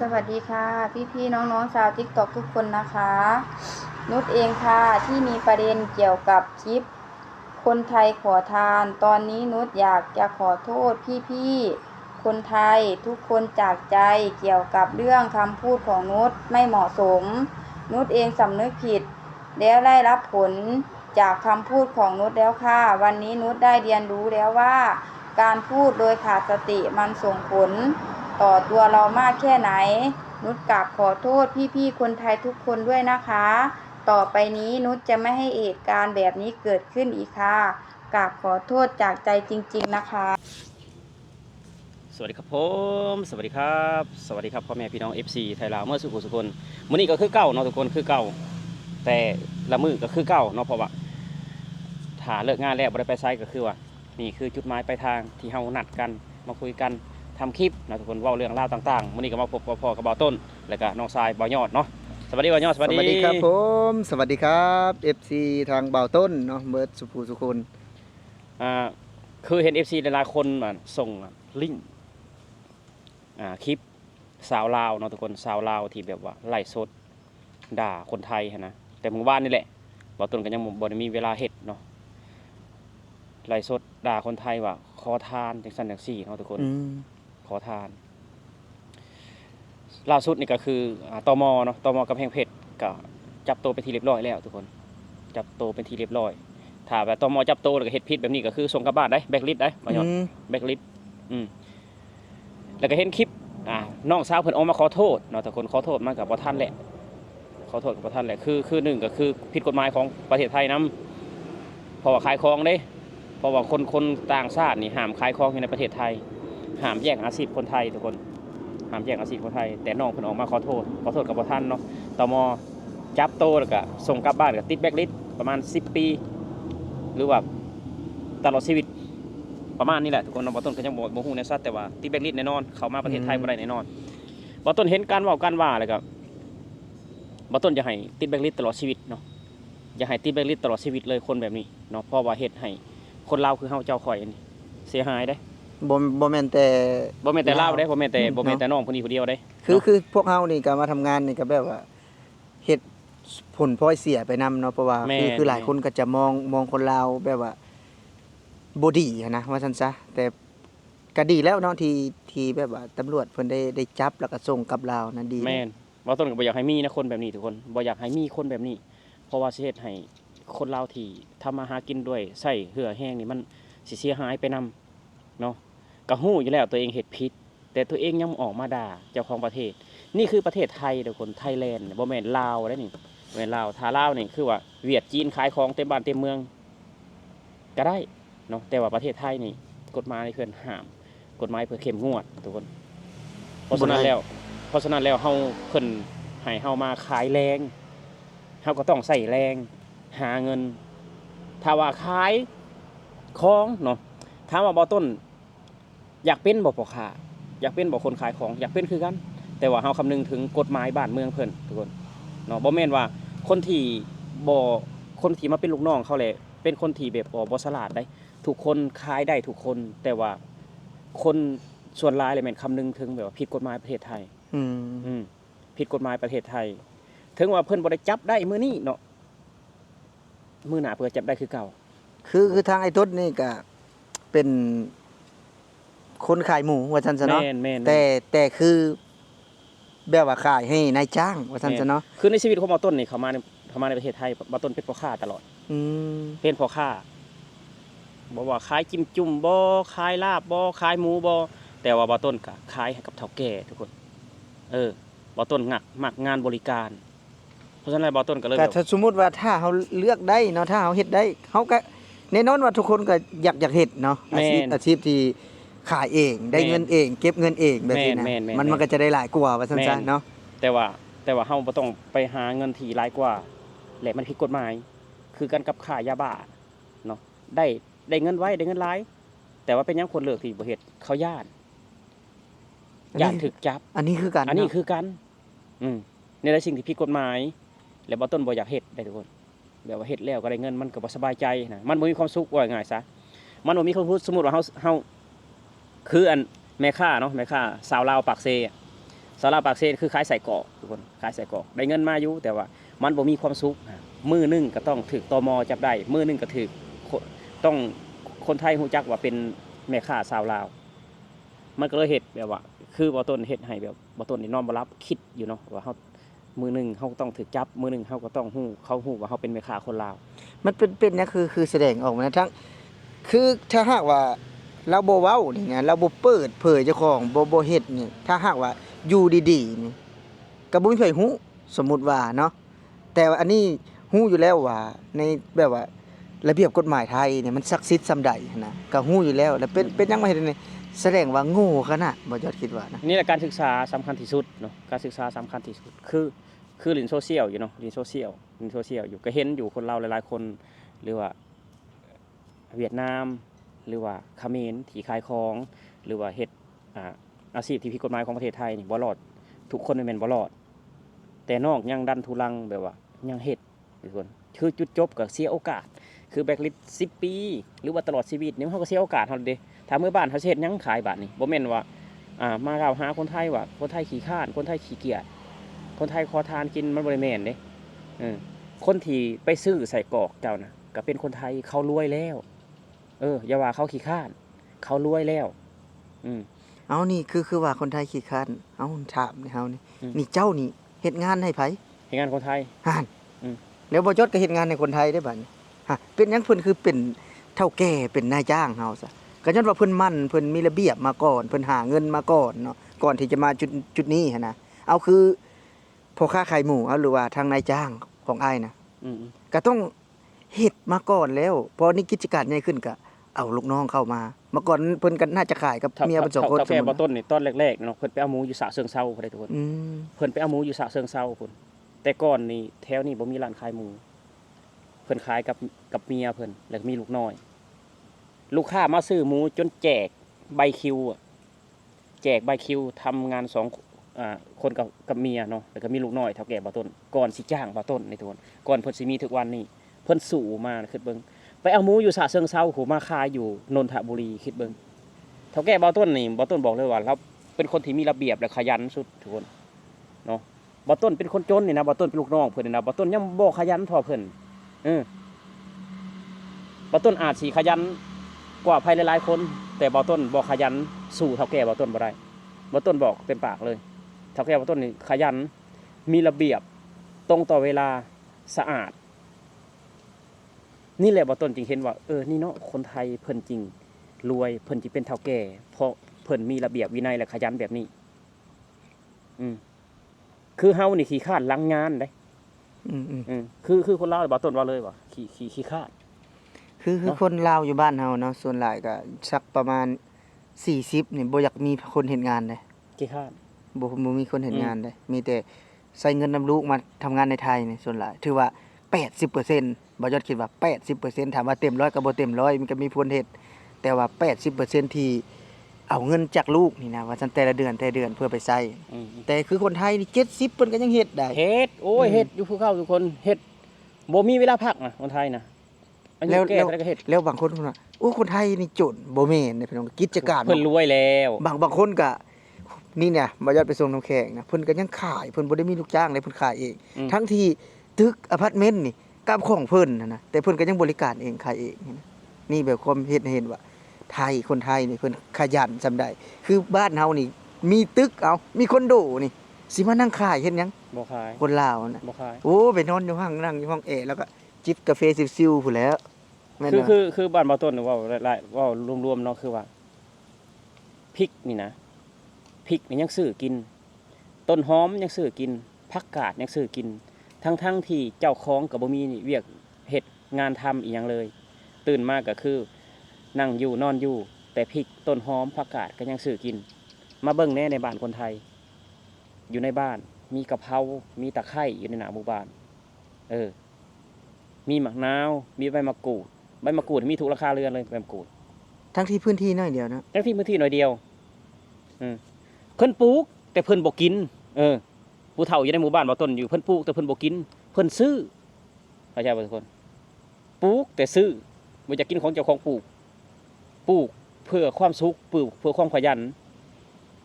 สวัสดีค่ะพี่น้องชาวติ๊กต็อกทุกคนนะคะนุชเองค่ะที่มีประเด็นเกี่ยวกับคลิปคนไทยขอทานตอนนี้นุชอยากจะขอโทษพี่คนไทยทุกคนจากใจเกี่ยวกับเรื่องคำพูดของนุชไม่เหมาะสมนุชเองสำนึกผิดแล้วได้รับผลจากคำพูดของนุชแล้วค่ะวันนี้นุชได้เรียนรู้แล้วว่าการพูดโดยขาดสติมันส่งผลต่อตัวเรามากแค่ไหนนุชกราบขอโทษพี่คนไทยทุกคนด้วยนะคะต่อไปนี้นุชจะไม่ให้เหตุการณ์แบบนี้เกิดขึ้นอีกค่ะกราบขอโทษจากใจจริงๆนะคะสวัสดีครับผมสวัสดีครับสวัสดีครับพ่อแม่พี่น้อง FC ไทยลาวเมื่อสุขสุคนมื้อนี้ก็คือเก่าเนาะทุกคนคือเก่าแต่ละมื้อก็คือเก่าเนาะเพราะว่าถ้าเลิกงานแล้วบ่ได้ไปไสก็คือว่านี่คือจุดหมายปลายทางที่เฮานัดกันมาคุยกันทำคลิปนะทุกคนเว้าเรื่องราวต่างๆมื้อนี้ก็มาพบกับพ่อกับบ่าวต้นแล้วก็น้องชายบ่าวยอดเนาะสวัสดีบ่าวยอดสวัสดีครับผมสวัสดีครับ FC ทางบ่าวต้นเนาะเบิร์ดสุภูสุคนอ่าคือเห็น FC หลายๆคนส่งลิงก์คลิปสาวลาวเนาะทุกคนสาวลาวที่แบบว่าไล่สดด่าคนไทยนะแต่เมื่อวานนี่แหละบ่าวต้นก็ยังบ่ได้มีเวลาเฮ็ดเนาะไล่สดด่าคนไทยว่าขอทานจังซั่นจังซี่เนาะทุกคนขอทานล่าสุดนี่ก็คือตมเนาะตมกำแพงเพชรก็จับตัวเป็นที่เรียบร้อยแล้วทุกคนจับตัวเป็นที่เรียบร้อยถ้าแบบตมจับตัวแล้วก็เฮ็ดผิดแบบนี้ก็คือส่งกลับบ้านได้แบล็คลิสต์ได้บ่ยอดแบล็คลิสต์แล้วก็เห็นคลิปน้องสาวเพิ่นออกมาขอโทษเนาะแต่คนขอโทษมันกับบ่ทันแหละขอโทษกับบ่ทันแหละคือหนึ่งก็คือผิดกฎหมายของประเทศไทยนํเพราะว่าขายของเด้เพราะว่าคนต่างชาตินี่ห้ามขายของอยู่ในประเทศไทยห้ามแย่งอาชีพคนไทยทุกคนห้ามแย่งอาชีพคนไทยแต่น้องเพิ่นออกมาขอโทษกับบ่ทันเนาะตมจับโตแล้วก็ส่งกลับบ้านก็ติดแบล็คลิสต์ประมาณ10 ปีหรือว่าตลอดชีวิตประมาณนี้แหละทุกคนบ่ต้นก็ยังบ่ฮู้แน่ชัดแต่ว่าติดแบล็คลิสต์แน่นอนเข้ามาประเทศไทยบ่ได้แน่นอนบ่ต้นเห็นการเว้ากันว่าแล้วก็บ่ต้นจะให้ติดแบล็คลิสต์ตลอดชีวิตเนาะอย่าให้ติดแบล็คลิสต์ตลอดชีวิตเลยคนแบบนี้เนาะเพราะว่าเฮ็ดให้คนลาวคือเฮาเจ้าข่อยนี่เสียหายเด้บ่แม่นแต่ลาวเด้บ่แม่นแต่น้องผู้นี้ผู้เดียวเด้คือพวกเฮานี่ก็มาทำงานนี่ก็แบบว่าเฮ็ดผลพลอยเสียไปนำเนาะเพราะว่าคือหลายคนก็จะมองคนลาวแบบว่าบ่ดีนะว่าซั่นซะแต่ก็ดีแล้วเนาะที่แบบว่าตำรวจเพิ่นได้จับแล้วก็ส่งกลับลาวนะดีแม่นบ่ต้นก็บ่อยากให้มีนะคนแบบนี้ทุกคนบ่อยากให้มีคนแบบนี้เพราะว่าสิเฮ็ดให้คนลาวที่ทำมาหากินด้วยใช้เหือแห้งนี่มันสิเสียหายไปนำเนาะก็ฮู้อยู่แล้วตัวเองเฮ็ดผิดแต่ตัวเองยังออกมาด่าเจ้าของประเทศนี่คือประเทศไทยทุกคนไทยแลนด์บ่แม่นลาวเด้นี่บ่แม่นลาวถ้าลาวนี่คือว่าเวียดจีนขายของเต็มบ้านเต็มเมืองก็ได้เนาะแต่ว่าประเทศไทยนี่กฎหมายเพิ่นห้ามกฎหมายเพิ่นเข้มงวดทุกคนเพราะฉะนั้นแล้วเฮาเพิ่นให้เฮามาขายแรงเฮาก็ต้องใส่แรงหาเงินถ้าว่าขายของเนาะถามว่าบ่ต้นอยากเป็นบ่พ่อค้าอยากเป็นบ่คนขายของอยากเป็นคือกันแต่ว่าเฮาคำนึงถึงกฎหมายบ้านเมืองเพิ่นทุกคนเนาะบ่แม่นว่าคนที่มาเป็นลูกน้องเขาแหละเป็นคนที่แบบบ่ฉลาดได้ทุกคนขายได้ทุกคนแต่ว่าคนส่วนหลายเลยแม่นคำนึงถึงแบบว่าผิดกฎหมายประเทศไทยผิดกฎหมายประเทศไทยถึงว่าเพิ่นบ่ได้จับได้มื้อนี้เนาะมื้อหน้าเพิ่นจับได้คือเก่าคือทางไอ้ต้นนี่ก็เป็นคนขายหมูว่าซั่นซะเนาะแต่คือแบบว่าขายให้นายจ้างว่าซั่นซะเนาะคือในชีวิตของบ่ต้นนี่เข้ามาในประเทศไทยบ่ต้นเป็นพ่อค้าตลอดเป็นพ่อค้าบ่ว่าขายจิ้มจุ่มบ่ขายลาบบ่ขายหมูบ่แต่ว่าบ่ต้นก็ขายให้กับเฒ่าแก่ทุกคนบ่ต้นมักงานบริการเพราะฉะนั้นบ่ต้นก็เลยแต่ถ้าสมมุติว่าถ้าเฮาเลือกได้เนาะถ้าเฮาเฮ็ดได้เฮาก็แน่นอนว่าทุกคนก็อยากเฮ็ดเนาะอาชีพที่ขายเองได้เงินเองเก็บเงินเองแบบนี้นะมันก็จะได้หลายกว่าว่าซั่นซะเนาะแต่ว่าเฮาบ่ต้องไปหาเงินที่หลายกว่าและมันผิดกฎหมายคือกันกับค้ายาบ้าเนาะได้เงินไว้ได้เงินหลายแต่ว่าเป็นหยังคนเลิกที่บ่เฮ็ดเขาย้านถูกจับอันนี้คือกันในสิ่งที่ผิดกฎหมายและบ่ต้นบ่อยากเฮ็ดได้ทุกคนแบบว่าเฮ็ดแล้วก็ได้เงินมันก็บ่สบายใจนะมันบ่มีความสุขว่าง่ายซะมันบ่มีความสุขสมมุติว่าเฮาคืออันแม่ค้าเนาะแม่ค้าสาวลาวปากเซ สาราปากเซคือขายใส่กรอกทุกคนขายใส่กรอกได้เงินมาอยู่แต่ว่ามันบ่มีความสุขมือหนึงก็ต้องถูกตมจับได้มือหนึงก็ถูกต้องคนไทยฮู้จักว่าเป็นแม่ค้าชาวลาวมันก็เลยเฮ็ดแบบว่าคือบ่ต้นเฮ็ดให้แบบบ่ต้นนี่นอนบ่หลับคิดอยู่เนาะว่าเฮามือหนึงเฮาต้องถูกจับมือหนึงเฮาก็ต้องฮู้เขาฮู้ว่าเฮาเป็นแม่ค้าคนลาว มันเป็นนะคือแสดงออกมาทั้งคือถ้าหากว่าเราบ่เว้านี่นะเราบ่เปิดเผยเจ้าของบ่เฮ็ดนี่ถ้าหากว่าอยู่ดีๆนี่ก็บ่มีไผฮู้สมมุติว่าเนาะแต่ว่าอันนี้ฮู้อยู่แล้วว่าในแบบว่าระเบียบกฎหมายไทยเนี่ยมันศักดิ์สิทธิ์ส่ำใดนะก็ฮู้อยู่แล้วแล้วเป็นยังมาเฮ็ดนี่แสดงว่าโง่ขนาดบ่ยอดคิดว่านะ นี่แหละการศึกษาสำคัญที่สุดเนาะการศึกษาสำคัญที่สุดคือเล่นโซเชียลอยู่เนาะเล่นโซเชียลอยู่ก็เห็นอยู่คนเราหลายๆคนหรือว่าเวียดนามหรือว่าเขมรที่ขายของหรือว่าเฮ็ดอาชีพที่ผิดกฎหมายของประเทศไทยนี่บ่รอดทุกคนแม่นบ่รอดแต่นอกยังดันทุลังแบบว่ายังเฮ็ดทุกคนคือจุดจบก็เสียโอกาสคือแบล็คลิสต์10 ปีหรือว่าตลอดชีวิตนี่เฮาก็เสียโอกาสเฮาเด้ถ้าเมื่อบ้านเฮาสิเฮ็ดหยังขายบาดนี้บ่แม่นว่า มากล่าวหาคนไทยว่าคนไทยขี้ข้านคนไทยขี้เกียจคนไทยขอทานกินมันบริแมนเด้คนที่ไปซื้อใส่กรอกเจ้านะก็เป็นคนไทยเขารวยแล้วอย่าว่าเขาขี้ข้านเขารวยแล้วเอานี่คือว่าคนไทยขี้คร้านเอาถามนี่เฮานี่ อืม นี่เจ้านี่เฮ็ดงานให้ไผ เฮ็ดงานคนไทย ห่าน อืม แล้วบ่จดก็เฮ็ดงานให้คนไทยได้บัดนี้ฮะเป็นหยังเพิ่นคือเป็นเฒ่าแก่เป็นนายจ้างเฮาซะก็ย้อนว่าเพิ่นมั่นเพิ่นมีระเบียบมาก่อนเพิ่นหาเงินมาก่อนเนาะก่อนที่จะมาจุดนี้หันนะเอาคือพ่อค้าขายหมูเอาหรือว่าทางนายจ้างของอ้ายนะ อืม ก็ต้องเฮ็ดมาก่อนแล้วพอนี่กิจการใหญ่ขึ้นก็เอาลูกน้องเข้ามาเมื่อก่อนเพิ่นก็น่าจะขายกับเมียเพิ่นสองคน เท่าแก่บ่ต้นนี่ตอนแรกๆเนาะเพิ่นไปเอาหมูอยู่สระเชิงเซาพุ่นได้ทุกคน อืม เพิ่นไปเอาหมูอยู่สระเชิงเซาพุ่นแต่ก่อนนี่แถวนี้บ่มีร้านขายหมูเพิ่นขายกับเมียเพิ่นแล้วก็มีลูกน้อย ลูกค้ามาซื้อหมูจนแจกใบคิวอะแจกใบคิวทำงานคนกับเมียเนาะแล้วก็มีลูกน้อยเท่าแก่บ่ต้นก่อนสิจ้างบ่ต้นในทุกคนก่อนเพิ่นสิมีทุกวันนี้เพิ่นสู่มาคิดเบิ่งไปเอาหมูอยู่สระเชิงเซาโหมาขายอยู่นนทบุรีคิดเบิ่งเท่าแก่บ่ต้นนี่บ่ต้นบอกเลยว่าเราเป็นคนที่มีระเบียบและขยันสุดทุกคนเนาะบ่ต้นเป็นคนจนนี่นะบ่ต้นเป็นลูกน้องเพิ่นนี่นะบ่ต้นยังบ่ขยันเท่าเพิ่นบ่ต้นอาจสิขยันกว่าภายหลายๆคนแต่บ่ต้นบ่ขยันสู่เท่าแก่บ่ต้นบ่ได้บ่ต้นบอกเต็มปากเลยเท่าแก่บ่ต้นนี่ขยันมีระเบียบตรงต่อเวลาสะอาดนี่แหละบ่ต้นจึงเห็นว่านี่เนาะคนไทยเพิ่นจริงรวยเพิ่นสิเป็นเฒ่าแก่เพราะเพิ่นมีระเบียบวินัยและขยันแบบนี้คือเฮานี่ขี้คร้านลังงานเด้คือคนลาวบ่ต้นว่าเลยว่าขี้คร้าน คือคนลาวอยู่บ้านเฮาเนาะส่วนหลายก็สักประมาณ40นี่บ่อยากมีคนเฮ็ดงานเด้ ขี้คร้าน บ่มีคนเฮ็ดงานเด้มีแต่ใช้เงินนำลูกมาทำงานในไทยนี่ส่วนหลายถือว่า 80%บ่ยอดคิดว่า 80% ถามว่าเต็ม100ก็บ่เต็ม100มันก็มีคนเฮ็ดแต่ว่า 80% ที่เอาเงินจากลูกนี่นะว่าซั่นแต่ละเดือนเพื่อไปใช้แต่คือคนไทยนี่70เพิ่นก็ยังเฮ็ดได้ เฮ็ดโอ้ยเฮ็ดอยู่ภูเขาทุกคนเฮ็ดบ่มีเวลาพักนะคนไทยนะอันนี้แก้แล้วก็เฮ็ด แล้วบางคนเพิ่นว่าโอ้คนไทยนี่จนบ่แม่นเด้พี่น้องกิจการ เพิ่นรวยแล้ว บางคนก็นี่เนี่ยบ่ยอดไปส่งน้ำแข็งนะเพิ่นก็ยังขายเพิ่นบ่ได้มีลูกจ้างเลยเพิ่นขายเองทั้งที่ตึกอพาร์ตเมนต์นี่กับของเพิ่นนะแต่เพิ่นก็ยังบริการเองขายเองนี่แบบความเห็นว่าไทยคนไทยนี่เพิ่นขยันซำใดคือบ้านเฮานี่มีตึกเอามีคอนโดนี่สิมานั่งขายเฮ็ดหยัง บ่ขาย คนลาวนะ บ่ขาย โอ้ไปนอนอยู่ห้องนั่งอยู่ห้องแอร์แล้วก็จิบกาแฟซิวๆพู้นแหล้วแม่นบ่ คือบ้านบ่ต้นนี่เว้ารวมๆเนาะคือว่าพริกนี่นะพริกนี่ยังซื้อกิน ต้นหอมยังซื้อกินผักกาดยังซื้อกินทั้งที่เจ้าของก็บ่มีเวียกเฮ็ดงานทำอีหยังเลย ตื่นมาก็คือนั่งอยู่นอนอยู่แต่พริกต้นหอมผักกาดก็ยังซื้อกิน มาเบิ่งแน่ในบ้านคนไทย อยู่ในบ้านมีกะเพรามีตะไคร้อยู่ในหน้าหมู่บ้านมีมะนาวมีใบมะกรูดมีทุกราคาเรือนเลยใบมะกรูด ทั้งที่พื้นที่น้อยเดียวนะ ทั้งที่พื้นที่หน่อยเดียวเพิ่นปลูกแต่เพิ่นบ่กินผู้เฒ่าอยู่ในหมู่บ้านบ่ต้นอยู่เพิ่นปลูกแต่เพิ่นบ่กินเพิ่นซื้อเข้าใจบ่ทุกคนปลูกแต่ซื้อบ่อยากกินของเจ้าของปลูกเพื่อความสุขปลูกเพื่อความขยัน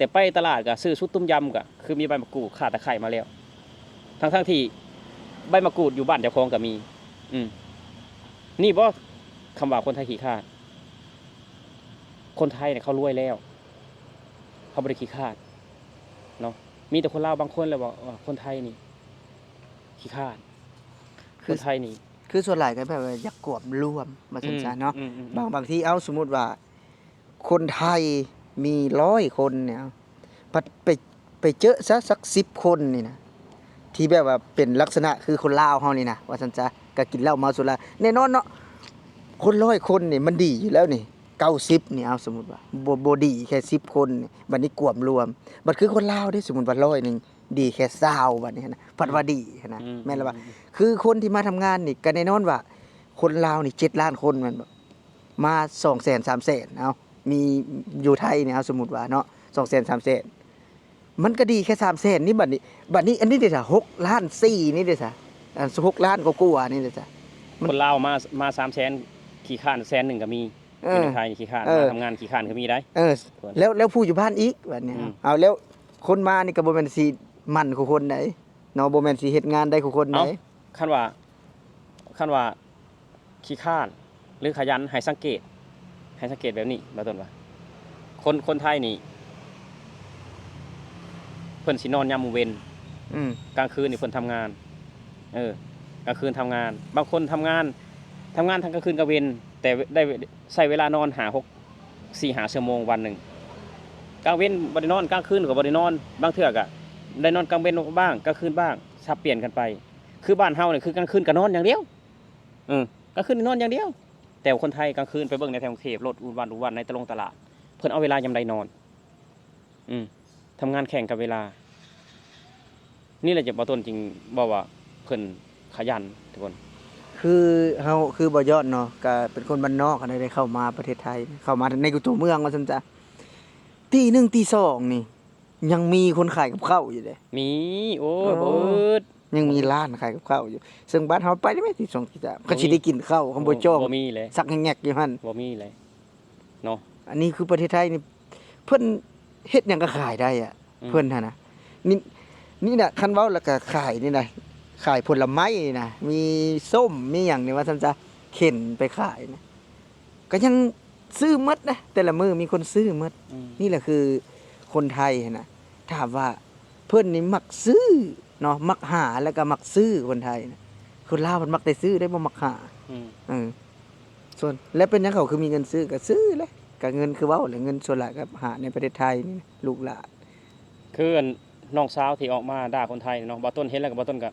แต่ไปตลาดก็ซื้อชุดต้มยำก็คือมีใบมะกรูดข่าตะไคร้มาแล้วทั้งที่ใบมะกรูดอยู่บ้านเจ้าของก็มีนี่บ่คำว่าคนไทยขี้ข้านคนไทยเนี่ยเขารวยแล้วเขาบ่ได้ขี้ข้านเนาะมีแต่คนลาวบางคนเลยบอกว่าคนไทยนี่ขี้ข้านคนไทยนี่คือส่วนหลายก็แบบว่าอยากกวบรวมมาซั่นๆเนาะบางทีเอาสมมุติว่าคนไทยมี100คนเนี่ยพัดไปเจอซะสัก10คนนี่นะที่แบบว่าเป็นลักษณะคือคนลาวเฮานี่นะว่าซั่นซะก็กินเหล้าเมาสุราแน่นอนเนาะคน100คนนี่มันดีอยู่แล้วนี่90นี่เอาสมมุติว่าบ่ดีแค่10คนนี่บัดนี้กวบรวมบัดคือคนลาวเด้สมมุติว่า100นึงดีแค่20บัดนี้นะพัดว่าดีนะแม่นแล้วว่าคือคนที่มาทำงานนี่ก็แน่นอนว่าคนลาวนี่7ล้านคนแม่นบ่มา 200,000 300,000เอามีอยู่ไทยเนี่ยเอาสมมุติว่าเนาะ 200,000 300,000มันก็ดีแค่300,000นี่บัดนี้อันนี้เด้อจ้ะ6ล้าน4นี่เด้อจ้ะอัน6ล้านกว่าๆนี่เด้อจ้ะคนลาวมา300,000ขี้ข้านแสนหนึ่งก็มีในไทยขี้ข้านมาทำงานขี้ข้านก็มีได้แล้วผู้อยู่บ้านอีกบัดนี้เอาแล้วคนมานี่ก็บ่แม่นสิมั่นคู่คนใดเนาะบ่แม่นสิเฮ็ดงานได้คู่คนใดคันว่าขี้ข้านหรือขยันให้สังเกตแบบนี้บ่ต้นว่าคนไทยนี่เพิ่นสินอนยามมื้อเว้นกลางคืนนี่เพิ่นทำงานกลางคืนทำงานบางคนทำงานทั้งกลางคืนกลางเว้นแต่ได้ใช้เวลานอน4-5 ชั่วโมงวันหนึ่งกลางเว้นบ่ได้นอนกลางคืนก็บ่ได้นอนบางเทื่อก็ได้นอนกลางเว้นบ้างกลางคืนบ้างสับเปลี่ยนกันไปคือบ้านเฮานี่คือกลางคืนก็นอนอย่างเดียวกลางคืนนอนอย่างเดียวแต่คนไทยกลางคืนไปเบิ่งในแถวกรุงเทพรถอุบวันในตลาดเพิ่นเอาเวลายามใดนอนทำงานแข่งกับเวลานี่แหละจะบ่ต้นจริงบ่ว่าเพิ่นขยันทุกคนคือเฮาคือบ่ยอดเนาะก็เป็นคนบ้านนอกได้เข้ามาประเทศไทยเข้ามาในตัวเมืองว่าซั่นจ้ะตี1ตี2นี่ยังมีคนขายกับข้าวอยู่เด้มีโอ้ยบ่ยังมีร้านขายกับข้าวอยู่ซึ่งบ้านเฮาไปได้มั้ยที่2ที่3ก็สิได้กินข้าวคำบ่จ้องบ่มีเลยสักแงกๆอยู่หั่นบ่มีเลยเนาะอันนี้คือประเทศไทยนี่เพิ่นเฮ็ดหยังก็ขายได้อ่ะเพิ่นหั่นน่ะนี่น่ะคันเว้าแล้วก็ขายนี่น่ะขายผลไม้นี่น่ะมีส้มมีหยังนี่ว่าซั่นจ้ะเข็นไปขายนะก็ยังซื้อหมดนะแต่ละมื้อมีคนซื้อหมดนี่แหละคือคนไทยน่ะถามว่าเพิ่นนี่มักซื้อเนาะมักหาแล้วก็มักซื้อคนไทยนะคนลาวมันมักแต่ซื้อได้บ่มักหาส่วนแล้วเป็นหยังเขาคือมีเงินซื้อก็ซื้อเลยก็เงินคือเว้าแหละเงินส่วนหลายก็หาในประเทศไทยนี่ลูกหลานคือน้องสาวที่ออกมาด่าคนไทยเนาะบ่ต้นเห็นแล้วก็บ่ต้นก็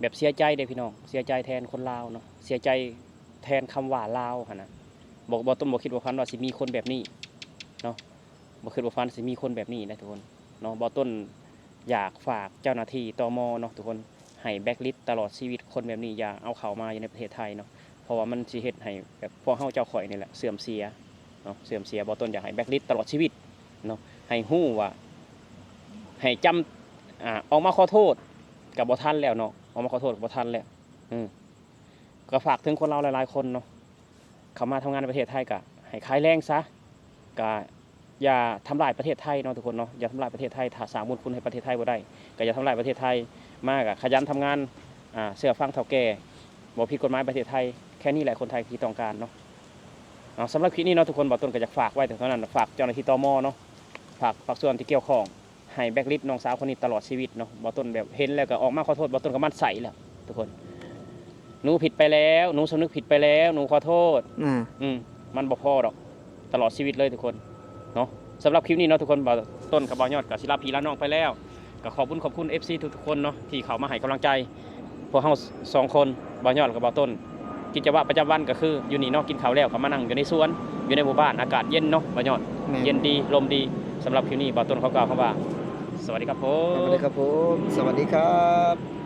แบบเสียใจเด้พี่น้องเสียใจแทนคนลาวเนาะเสียใจแทนคำว่าลาวหั่นน่ะบ่ต้นบ่คิดว่าพันว่าสิมีคนแบบนี้เนาะบ่คิดว่าพันสิมีคนแบบนี้นะทุกคนเนาะบ่ต้นอยากฝากเจ้าหน้าที่ตม.เนาะทุกคนให้แบล็คลิสต์ตลอดชีวิตคนแบบนี้อย่าเอาเข้ามาอยู่ในประเทศไทยเนาะเพราะว่ามันสิเฮ็ดให้แบบพวกเฮาเจ้าข่อยนี่แหละเสื่อมเสียเนาะเสื่อมเสียบ่ต้นอยากให้แบล็คลิสต์ตลอดชีวิตเนาะให้ฮู้ว่าให้จำออกมาขอโทษก็บ่ทันแล้วเนาะออกมาขอโทษบ่ทันแล้วก็ฝากถึงคนลาวหลายๆคนเนาะเข้ามาทำงานในประเทศไทยก็ให้ขายแรงซะก็อย่าทำลายประเทศไทยเนาะทุกคนเนาะอย่าทำลายประเทศไทยถ้าสร้างบุญคุณให้ประเทศไทยบ่ได้ก็อย่าทำลายประเทศไทยมากขยันทำงานเชื่อฟังเฒ่าแก่บ่ผิดกฎหมายประเทศไทยแค่นี้แหละคนไทยที่ต้องการเนาะสำหรับคลิปนี้เนาะทุกคนบ่ต้นก็อยากฝากไว้เท่านั้นฝากเจ้าหน้าที่ตม.เนาะฝากส่วนที่เกี่ยวข้องให้แบล็คลิสต์น้องสาวคนนี้ตลอดชีวิตเนาะบ่ต้นแบบเห็นแล้วก็ออกมาขอโทษบ่ต้นก็มั่นใส่แล้วทุกคนหนูผิดไปแล้วหนูสำนึกผิดไปแล้วหนูขอโทษมันบ่พอดอกตลอดชีวิตเลยทุกคนเนาะสำหรับคลิปนี้เนาะทุกคนบ่ต้นกับบ่ยอดกับศิลาพี่ลาน้องไปแล้วก็ขอบคุณ FC ทุกคนเนาะที่เข้ามาให้กำลังใจพวกเฮา2คนบ่ยอดกับบ่ต้นกิจวัตรประจำวันก็คืออยู่นี่เนาะกินข้าวแล้วก็มานั่งอยู่ในสวนอยู่ในหมู่บ้านอากาศเย็นเนาะบ่ยอดเย็นดีลมดีสำหรับคลิปนี้บ่ต้นเขากล่าวคำว่าสวัสดีครับผมสวัสดีครับผมสวัสดีครับ